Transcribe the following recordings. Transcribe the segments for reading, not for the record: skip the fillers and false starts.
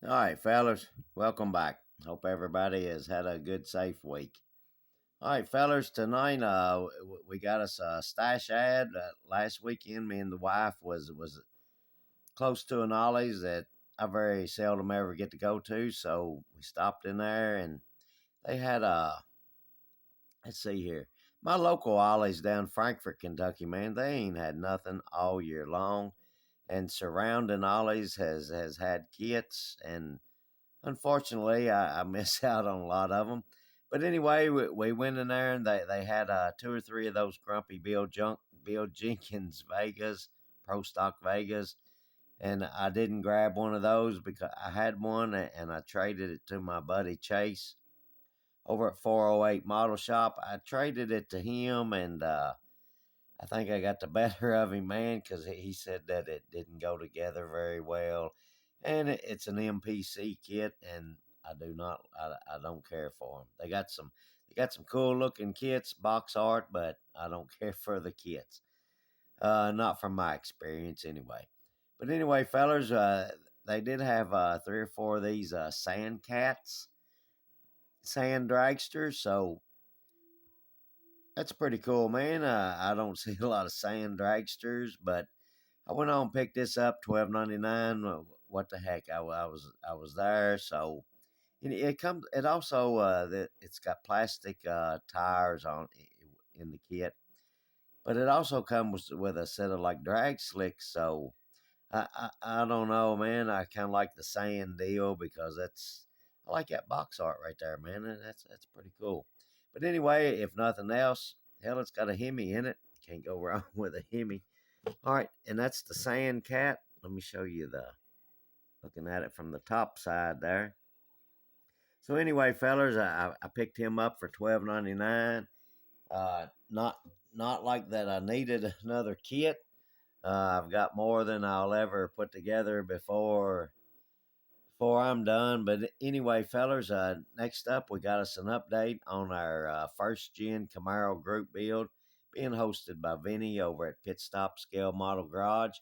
All right, fellas, welcome back. Hope everybody has had a good, safe week. All right, fellas, tonight we got us a stash ad. Last weekend, me and the wife was close to an Ollie's that I very seldom ever get to go to, so we stopped in there and they had a. Let's see here, my local Ollie's down Frankfort, Kentucky. Man, they ain't had nothing all year long, and surrounding Ollie's has had kits and unfortunately, I miss out on a lot of them. But anyway, we went in there and they had two or three of those grumpy Bill Jenkins Vegas, Pro Stock Vegas, and I didn't grab one of those because I had one and I traded it to my buddy Chase over at 408 Model Shop. I traded it to him and I think I got the better of him, man, because he said that it didn't go together very well, and it's an MPC kit, and I don't care for them. They got some cool looking kits, box art, but I don't care for the kits. Not from my experience, anyway. But anyway, fellers, they did have three or four of these sand dragsters, so that's pretty cool, man. I don't see a lot of sand dragsters, but I went on and picked this up, $12.99. What the heck? I was there, so it comes. It also it's got plastic tires on in the kit, but it also comes with a set of like drag slicks. So I don't know, man. I kind of like the sand deal because I like that box art right there, man. And that's pretty cool. But anyway, if nothing else, hell, it's got a Hemi in it. Can't go wrong with a Hemi. All right, and that's the Sand Cat. Let me show you the looking at it from the top side there. So anyway, fellers, I picked him up for $12.99. Not like that. I needed another kit. I've got more than I'll ever put together before I'm done. But anyway, fellers, next up we got us an update on our first gen Camaro group build being hosted by Vinny over at Pit Stop Scale Model Garage.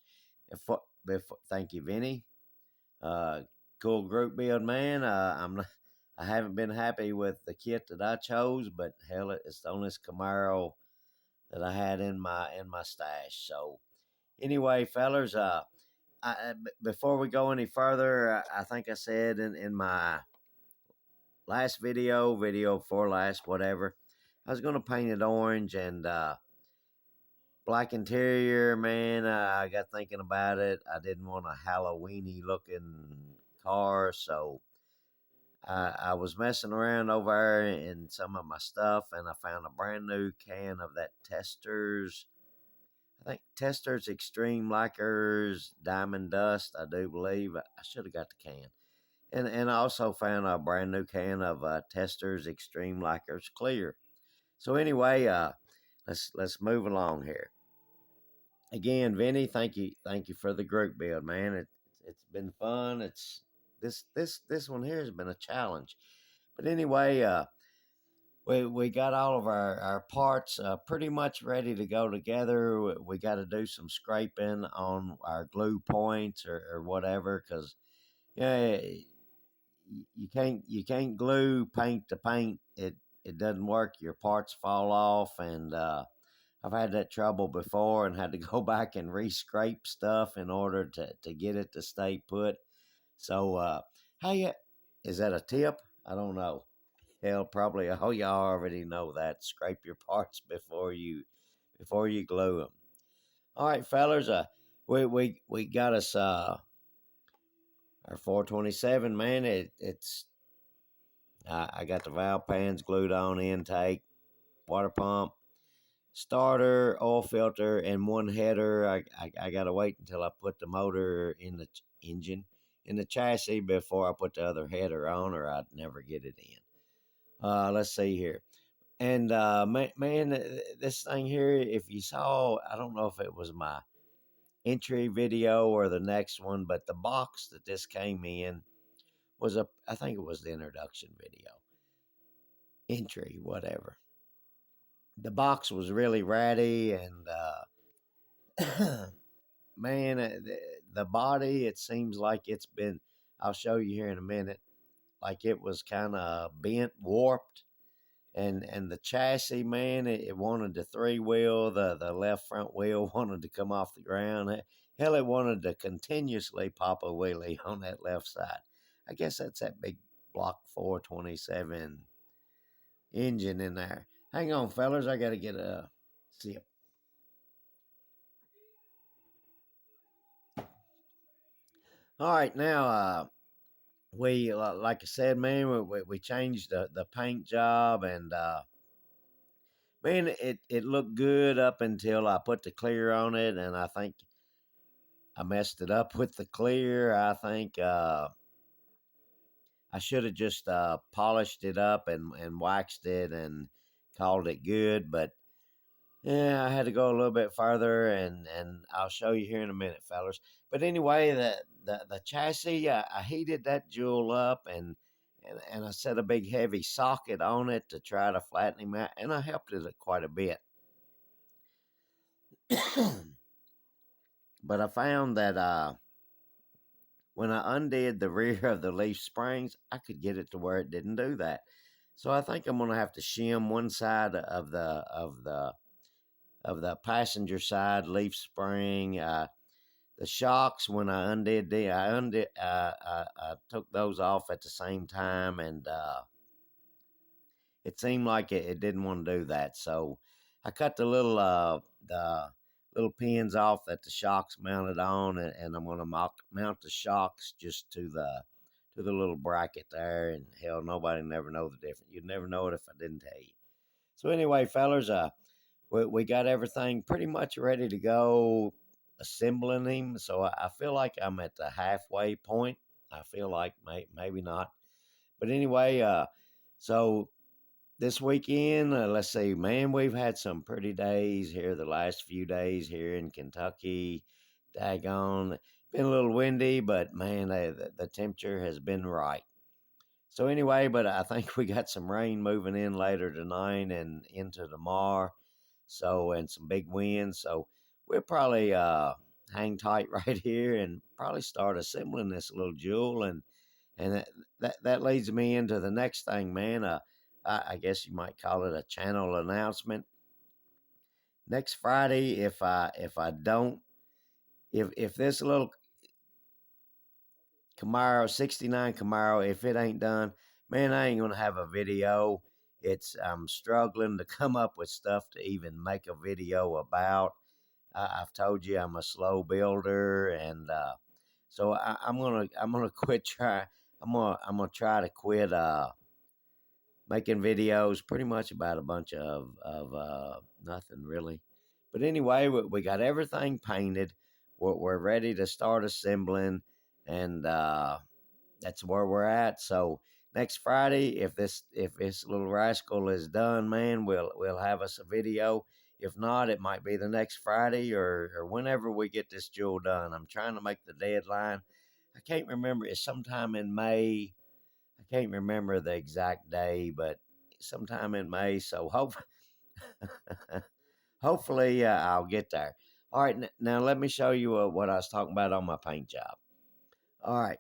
Thank you, Vinny. Uh, cool group build, man. I haven't been happy with the kit that I chose, but hell, it's the only Camaro that I had in my stash. So anyway, fellers, before we go any further, I think I said in my last video before last, whatever, I was going to paint it orange and black interior. Man, I got thinking about it. I didn't want a Halloweeny looking car, so I was messing around over there in some of my stuff, and I found a brand new can of that Testors. I think Testors Extreme Lacquers Diamond Dust. I do believe I should have got the can, and I also found a brand new can of Testors Extreme Lacquers Clear. So anyway, let's move along here. Again, Vinny, thank you for the group build, man. It's been fun. It's this one here has been a challenge, but anyway, we got all of our parts pretty much ready to go together. We got to do some scraping on our glue points or whatever, because yeah, you can't glue paint to paint. It doesn't work. Your parts fall off, and I've had that trouble before and had to go back and re-scrape stuff in order to get it to stay put. So, hey, is that a tip? I don't know. Hell, probably all y'all already know that. Scrape your parts before you glue them. All right, fellas. We got us our 427, man. It's I got the valve pans glued on, intake, water pump, starter, oil filter, and one header. I gotta wait until I put the motor in the engine in the chassis before I put the other header on, or I'd never get it in. Let's see here. And man, this thing here, if you saw, I don't know if it was my entry video or the next one, but the box that this came in I think it was the introduction video, entry, whatever. The box was really ratty, and man, the body, it seems like it's been. I'll show you here in a minute. Like it was kind of bent, warped, and the chassis, man, it wanted the three wheel, the left front wheel wanted to come off the ground. Hell, it wanted to continuously pop a wheelie on that left side. I guess that's that big block 427 engine in there. Hang on, fellas, I gotta get a sip. All right, now we like I said, man, we changed the paint job, and man, it looked good up until I put the clear on it, and I think I messed it up with the clear. I think I should have just polished it up and waxed it and called it good, but yeah, I had to go a little bit further, and I'll show you here in a minute, fellas. But anyway, the chassis, I heated that jewel up, and I set a big heavy socket on it to try to flatten him out, and I helped it quite a bit. But I found that when I undid the rear of the leaf springs, I could get it to where it didn't do that. So I think I'm gonna have to shim one side of the passenger side leaf spring. The shocks, when I undid I took those off at the same time, and it seemed like it didn't want to do that. So I cut the little pins off that the shocks mounted on, and I'm gonna mount the shocks just to the little bracket there. And hell, nobody never know the difference. You'd never know it if I didn't tell you. So anyway, fellas, we got everything pretty much ready to go, assembling him. So I feel like I'm at the halfway point. I feel like maybe not, but anyway, so this weekend, let's see, man, we've had some pretty days here the last few days here in Kentucky. Daggone, been a little windy, but man, the temperature has been right. So anyway, but I think we got some rain moving in later tonight and into tomorrow. So, and some big winds. So we'll probably hang tight right here and probably start assembling this little jewel. And that leads me into the next thing, man. I guess you might call it a channel announcement. Next Friday, if I don't, if this little Camaro, 69 Camaro, if it ain't done, man, I ain't gonna have a video. I'm struggling to come up with stuff to even make a video about. I've told you I'm a slow builder, and so I'm gonna quit try. I'm gonna try to quit making videos pretty much about a bunch of nothing really. But anyway, we got everything painted. We're ready to start assembling, and that's where we're at. So next Friday, if this little rascal is done, man, we'll have us a video. If not, it might be the next Friday or whenever we get this jewel done. I'm trying to make the deadline. I can't remember. It's sometime in May. I can't remember the exact day, but sometime in May. So hopefully I'll get there. All right, now let me show you what I was talking about on my paint job. All right,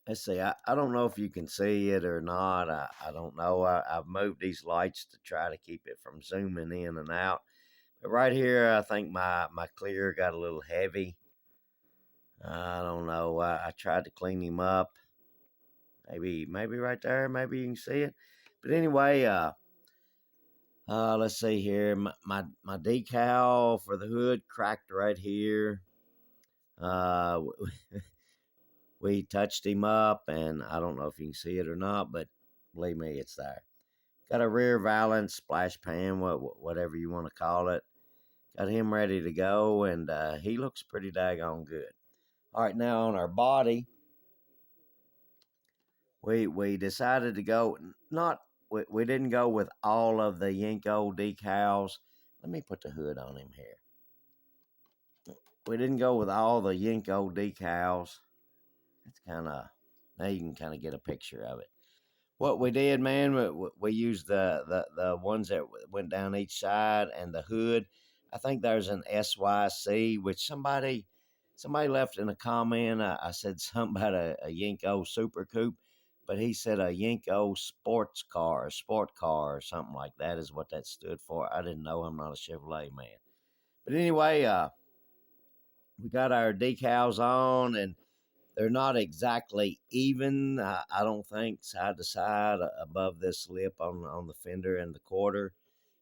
let's see. I don't know if you can see it or not. I don't know. I've moved these lights to try to keep it from zooming in and out. But right here, I think my clear got a little heavy. I don't know. I tried to clean him up. Maybe right there. Maybe you can see it. But anyway, let's see here. My decal for the hood cracked right here. Uh, we touched him up, and I don't know if you can see it or not, but believe me, it's there. Got a rear valance splash pan, whatever you want to call it. Got him ready to go, and he looks pretty daggone good. All right, now on our body, we decided to go not we didn't go with all of the Yenko decals. Let me put the hood on him here. We didn't go with all the Yenko decals. It's kind of, now you can kind of get a picture of it. What we did, man, we used the ones that went down each side and the hood. I think there's an SYC, which somebody left in a comment. I said something about a Yinko Super Coupe, but he said a Yinko sport car, or something like that is what that stood for. I didn't know. I'm not a Chevrolet man. But anyway, we got our decals on, and they're not exactly even. I don't think side to side above this lip on the fender and the quarter.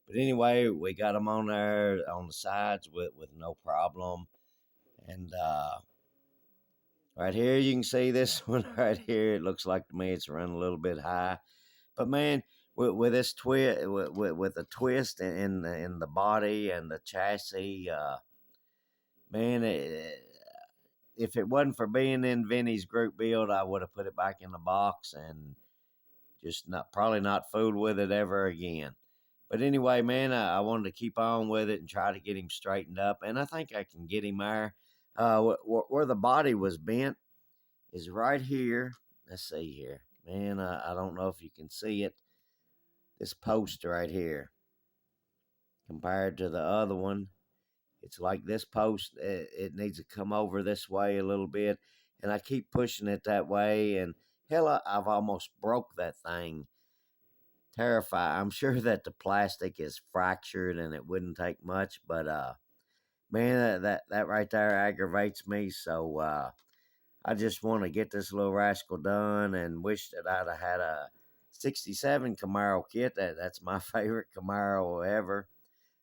But anyway, we got them on there on the sides with no problem. And right here, you can see this one right here. It looks like to me it's running a little bit high. But man, with this twist, with the twist in the body and the chassis, man, if it wasn't for being in Vinny's group build, I would have put it back in the box and just probably not fooled with it ever again. But anyway, man, I wanted to keep on with it and try to get him straightened up, and I think I can get him there. Where the body was bent is right here. Let's see here, man. I don't know if you can see it. This post right here, compared to the other one, it's like this post. It needs to come over this way a little bit, and I keep pushing it that way. And hell, I've almost broke that thing. Terrified. I'm sure that the plastic is fractured and it wouldn't take much, but man, that right there aggravates me. So I just want to get this little rascal done, and wish that I'd have had a '67 Camaro kit. That's my favorite Camaro ever.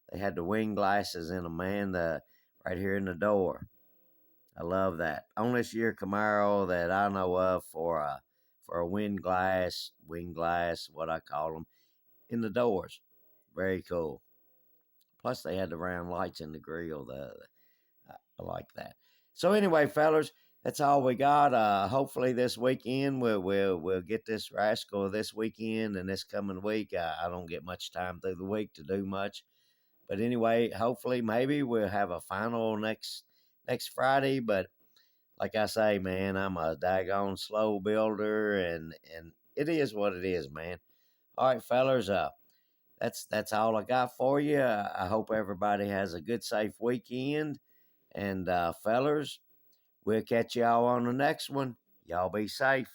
They had the wing glasses in them, man. The right here in the door. I love that. Only this year Camaro that I know of for a wing glass, what I call them, in the doors. Very cool. Plus, they had the round lights in the grill. I like that. So anyway, fellas, that's all we got. Hopefully this weekend we'll get this rascal this weekend and this coming week. I don't get much time through the week to do much, but anyway, hopefully maybe we'll have a final next Friday. But like I say, man, I'm a daggone slow builder, and it is what it is, man. All right, fellas. That's all I got for you. I hope everybody has a good, safe weekend. And fellers, we'll catch y'all on the next one. Y'all be safe.